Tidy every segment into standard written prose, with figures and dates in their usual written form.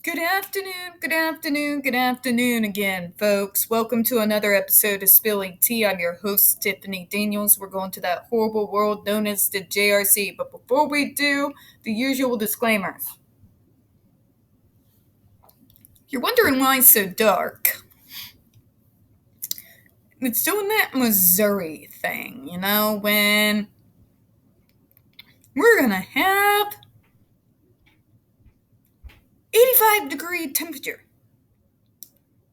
Good afternoon again, folks. Welcome to another episode of Spilling Tea. I'm your host, Tiffany Daniels. We're going to that horrible world known as the JRC. But before we do, the usual disclaimers. You're wondering why it's so dark. It's doing that Missouri thing, when we're going to have 85-degree temperature.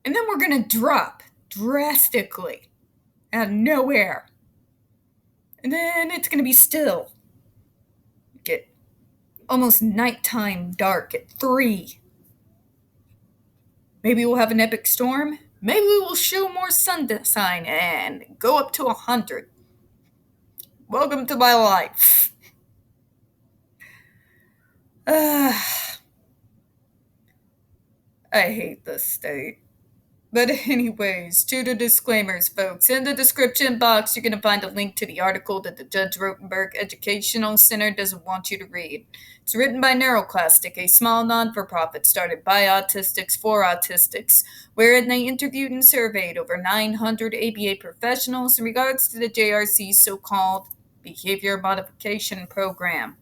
And then we're going to drop drastically out of nowhere. And then it's going to be still. Get almost nighttime dark at 3. Maybe we'll have an epic storm. Maybe we'll show more sunshine and go up to 100. Welcome to my life. I hate this state. But anyways, to the disclaimers, folks. In the description box, you're going to find a link to the article that the Judge Rotenberg Educational Center doesn't want you to read. It's written by NeuroClastic, a small non-for-profit started by autistics for autistics, wherein they interviewed and surveyed over 900 ABA professionals in regards to the JRC's so-called Behavior Modification Program.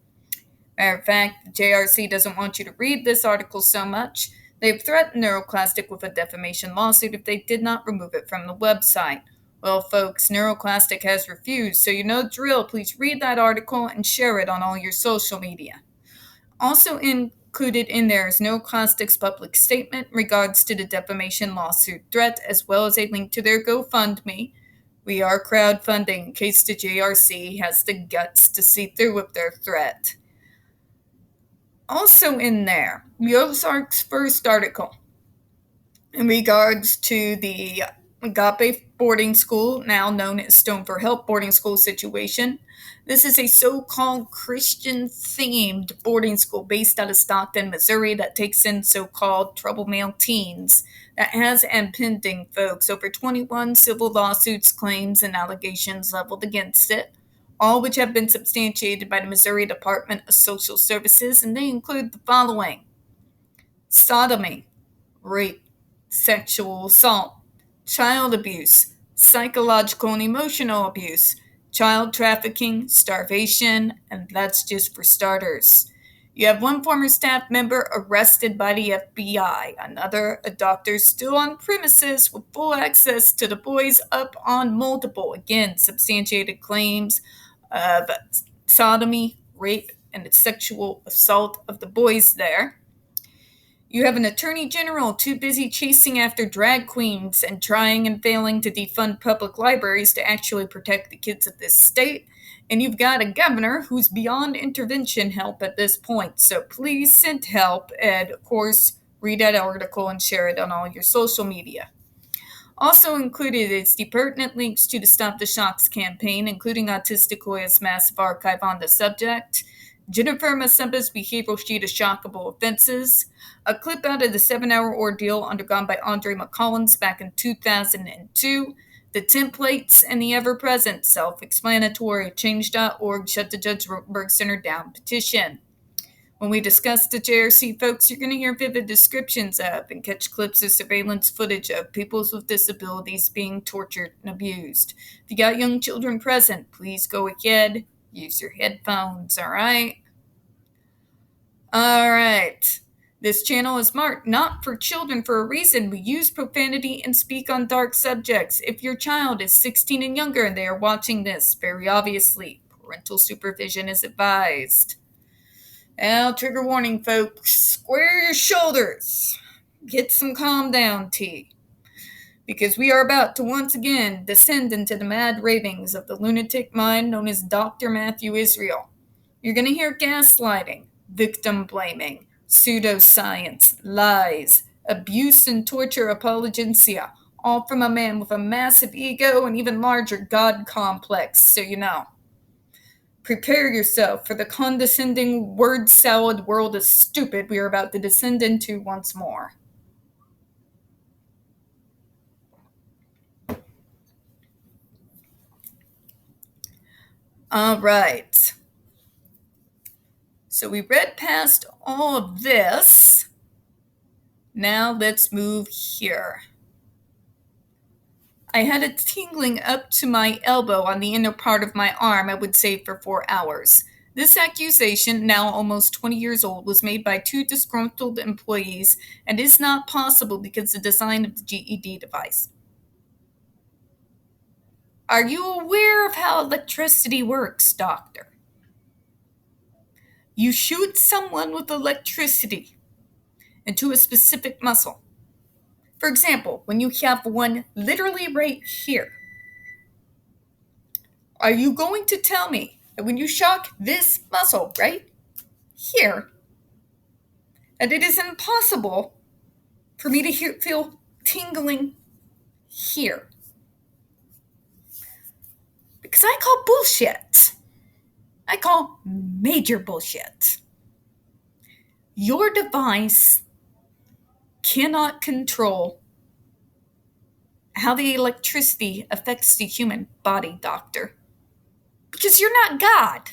Matter of fact, the JRC doesn't want you to read this article so much. They've threatened NeuroClastic with a defamation lawsuit if they did not remove it from the website. Well, folks, NeuroClastic has refused, so you know the drill. Please read that article and share it on all your social media. Also included in there is NeuroClastic's public statement in regards to the defamation lawsuit threat, as well as a link to their GoFundMe. We are crowdfunding in case the JRC has the guts to see through with their threat. Also in there, Ozark's first article in regards to the Agape boarding school, now known as Stone for Help boarding school situation. This is a so-called Christian-themed boarding school based out of Stockton, Missouri that takes in so-called trouble male teens that has and pending, folks, over 21 civil lawsuits, claims, and allegations leveled against it, all which have been substantiated by the Missouri Department of Social Services, and they include the following: sodomy, rape, sexual assault, child abuse, psychological and emotional abuse, child trafficking, starvation, and that's just for starters. You have one former staff member arrested by the FBI, another a doctor still on premises with full access to the boys up on multiple, again, substantiated claims of sodomy, rape, and sexual assault of the boys there. You have an attorney general too busy chasing after drag queens and trying and failing to defund public libraries to actually protect the kids of this state. And you've got a governor who's beyond intervention help at this point. So please send help and, of course, read that article and share it on all your social media. Also included is the pertinent links to the Stop the Shocks campaign, including Hoya's massive archive on the subject, Jennifer Masemba's behavioral sheet of shockable offenses, a clip out of the 7-hour ordeal undergone by Andre McCollins back in 2002, the templates, and the ever-present self-explanatory Change.org Shut the Judge Rotenberg Center Down petition. When we discuss the JRC, folks, you're going to hear vivid descriptions of and catch clips of surveillance footage of people with disabilities being tortured and abused. If you got young children present, please go ahead, use your headphones, all right? All right. This channel is marked not for children for a reason. We use profanity and speak on dark subjects. If your child is 16 and younger and they are watching this, very obviously, parental supervision is advised. Now, trigger warning, folks. Square your shoulders. Get some calm down tea. Because we are about to once again descend into the mad ravings of the lunatic mind known as Dr. Matthew Israel. You're going to hear gaslighting, victim blaming, pseudoscience, lies, abuse and torture apologencia, all from a man with a massive ego and even larger God complex, so you know. Prepare yourself for the condescending word salad world of stupid we are about to descend into once more. All right. So we read past all of this. Now let's move here. I had a tingling up to my elbow on the inner part of my arm, I would say, for 4 hours. This accusation, now almost 20 years old, was made by 2 disgruntled employees and is not possible because of the design of the GED device. Are you aware of how electricity works, doctor? You shoot someone with electricity into a specific muscle. For example, when you have one literally right here, are you going to tell me that when you shock this muscle right here, that it is impossible for me to feel tingling here? Because I call bullshit. I call major bullshit. Your device cannot control how the electricity affects the human body, doctor. Because you're not God.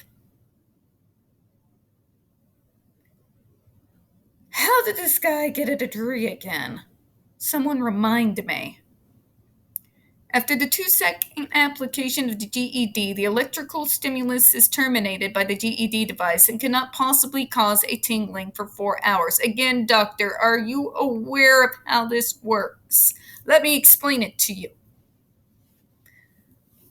How did this guy get a degree again? Someone remind me. After the 2-second application of the GED, the electrical stimulus is terminated by the GED device and cannot possibly cause a tingling for 4 hours. Again, doctor, are you aware of how this works? Let me explain it to you.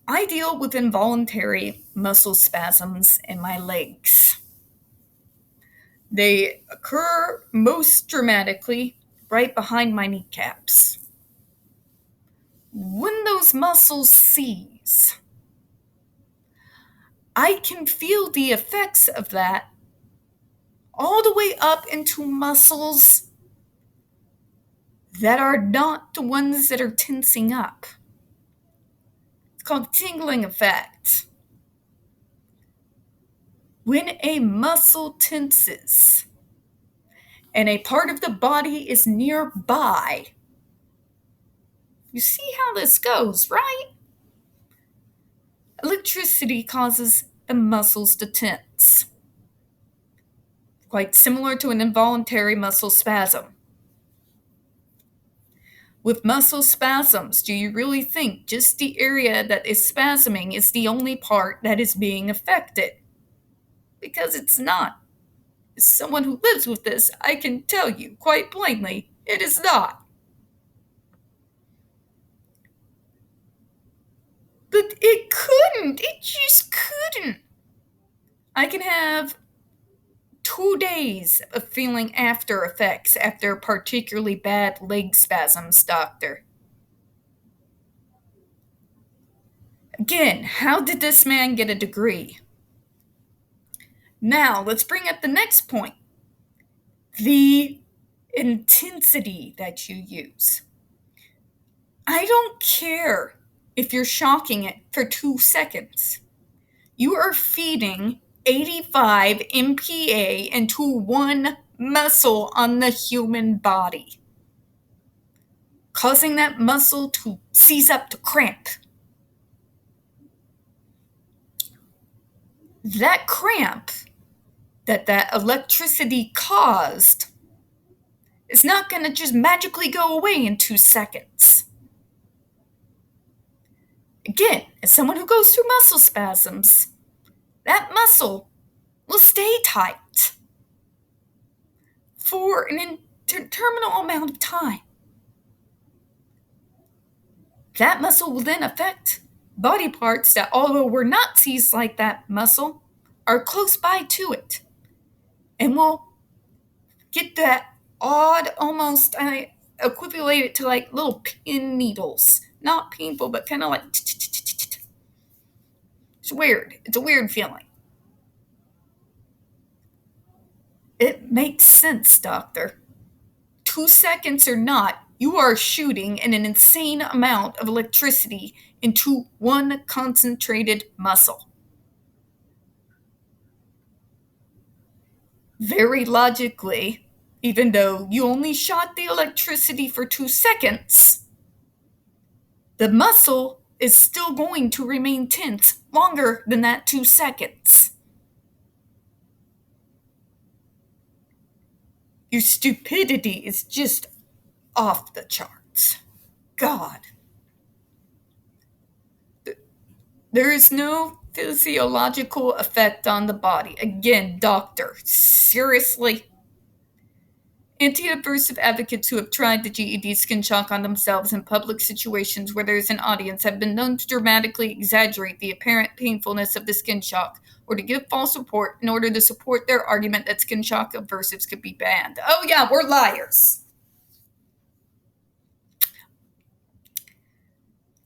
I deal with involuntary muscle spasms in my legs. They occur most dramatically right behind my kneecaps. When those muscles seize, I can feel the effects of that all the way up into muscles that are not the ones that are tensing up. It's called tingling effect. When a muscle tenses and a part of the body is nearby, you see how this goes, right? Electricity causes the muscles to tense, quite similar to an involuntary muscle spasm. With muscle spasms, do you really think just the area that is spasming is the only part that is being affected? Because it's not. As someone who lives with this, I can tell you quite plainly, it is not. But it couldn't. It just couldn't. I can have 2 days of feeling after effects after particularly bad leg spasms, doctor. Again, how did this man get a degree? Now, let's bring up the next point. The intensity that you use. I don't care if you're shocking it for 2 seconds. You are feeding 85 MPa into one muscle on the human body, causing that muscle to seize up, to cramp. That cramp that electricity caused is not going to just magically go away in 2 seconds. Again, as someone who goes through muscle spasms, that muscle will stay tight for an interminable amount of time. That muscle will then affect body parts that, although were not seized like that muscle, are close by to it, and will get that odd, almost, I equivalent it to like little pin needles. Not painful, but kind of like, it's weird. It's a weird feeling. It makes sense, doctor. 2 seconds or not, you are shooting an insane amount of electricity into one concentrated muscle. Very logically, even though you only shot the electricity for 2 seconds, the muscle is still going to remain tense longer than that 2 seconds. Your stupidity is just off the charts. God. There is no physiological effect on the body. Again, doctor, seriously? Anti-aversive advocates who have tried the GED skin shock on themselves in public situations where there is an audience have been known to dramatically exaggerate the apparent painfulness of the skin shock or to give false support in order to support their argument that skin shock aversives could be banned. Oh yeah, we're liars.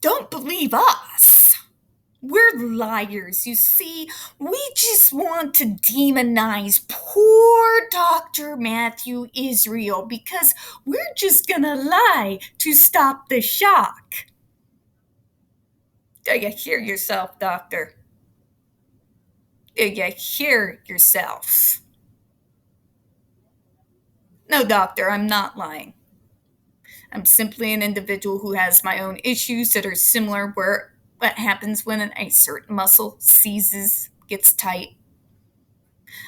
Don't believe us. We're liars, you see. We just want to demonize poor Dr. Matthew Israel because we're just gonna lie to stop the shock. Do you hear yourself, doctor? Do you hear yourself? No, doctor, I'm not lying. I'm simply an individual who has my own issues that are similar where what happens when a certain muscle seizes, gets tight.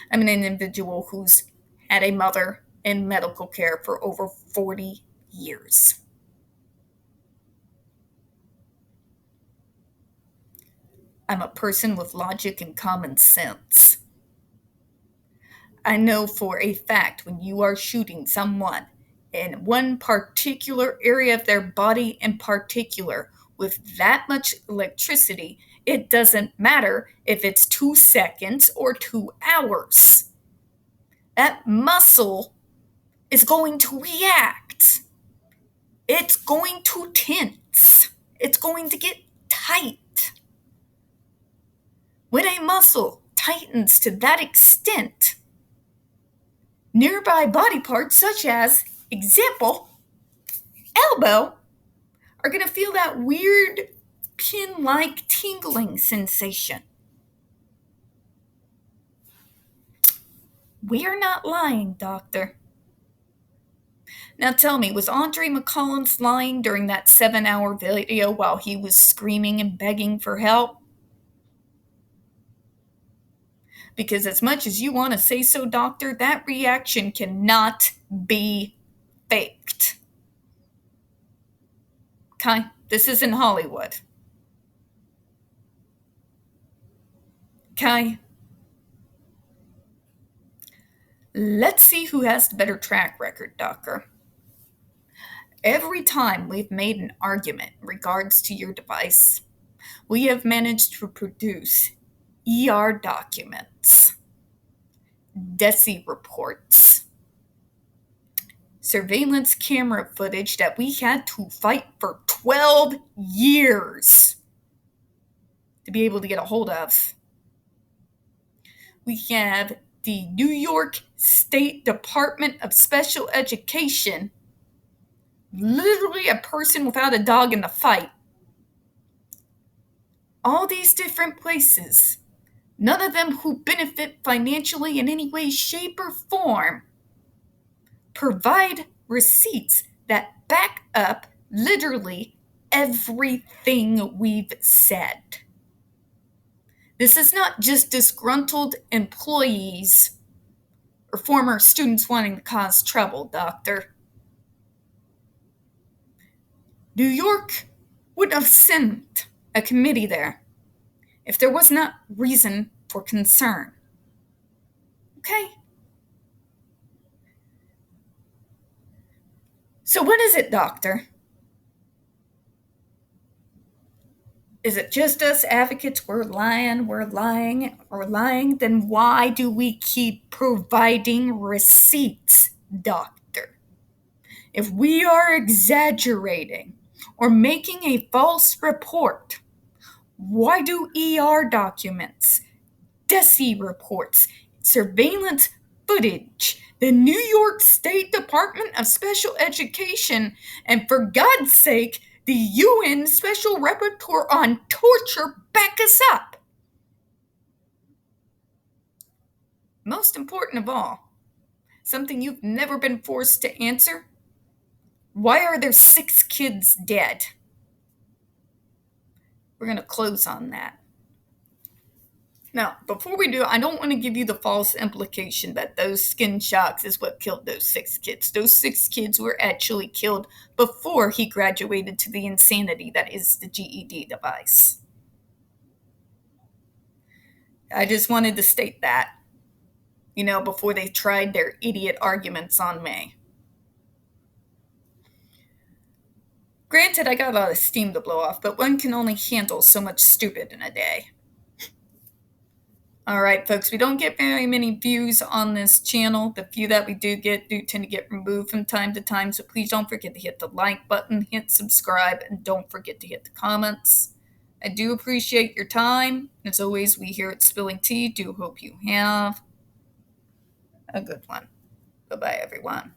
I'm an individual who's had a mother in medical care for over 40 years. I'm a person with logic and common sense. I know for a fact when you are shooting someone in one particular area of their body in particular with that much electricity, it doesn't matter if it's 2 seconds or 2 hours. That muscle is going to react. It's going to tense. It's going to get tight. When a muscle tightens to that extent, nearby body parts such as, example, elbow, are going to feel that weird pin-like tingling sensation. We're not lying, doctor. Now tell me, was Andre McCollins lying during that 7-hour video while he was screaming and begging for help? Because as much as you want to say so, doctor, that reaction cannot be faked. Okay? This isn't Hollywood. Okay? Let's see who has the better track record, doctor. Every time we've made an argument in regards to your device, we have managed to produce ER documents, DESI reports, surveillance camera footage that we had to fight for 12 years to be able to get a hold of. We have the New York State Department of Special Education, literally a person without a dog in the fight. All these different places, none of them who benefit financially in any way, shape, or form, provide receipts that back up literally everything we've said. This is not just disgruntled employees or former students wanting to cause trouble, doctor. New York would have sent a committee there if there was not reason for concern. Okay? So what is it, doctor? Is it just us advocates? We're lying. Then why do we keep providing receipts, doctor? If we are exaggerating or making a false report, why do ER documents, DESI reports, surveillance footage, the New York State Department of Special Education, and for God's sake, the UN Special Rapporteur on Torture back us up? Most important of all, something you've never been forced to answer: why are there 6 kids dead? We're going to close on that. Now, before we do, I don't want to give you the false implication that those skin shocks is what killed those 6 kids. Those 6 kids were actually killed before he graduated to the insanity that is the GED device. I just wanted to state that, before they tried their idiot arguments on me. Granted, I got a lot of steam to blow off, but one can only handle so much stupid in a day. Alright, folks, we don't get very many views on this channel. The few that we do tend to get removed from time to time, so please don't forget to hit the like button, hit subscribe, and don't forget to hit the comments. I do appreciate your time. As always, we here at Spilling Tea do hope you have a good one. Bye-bye, everyone.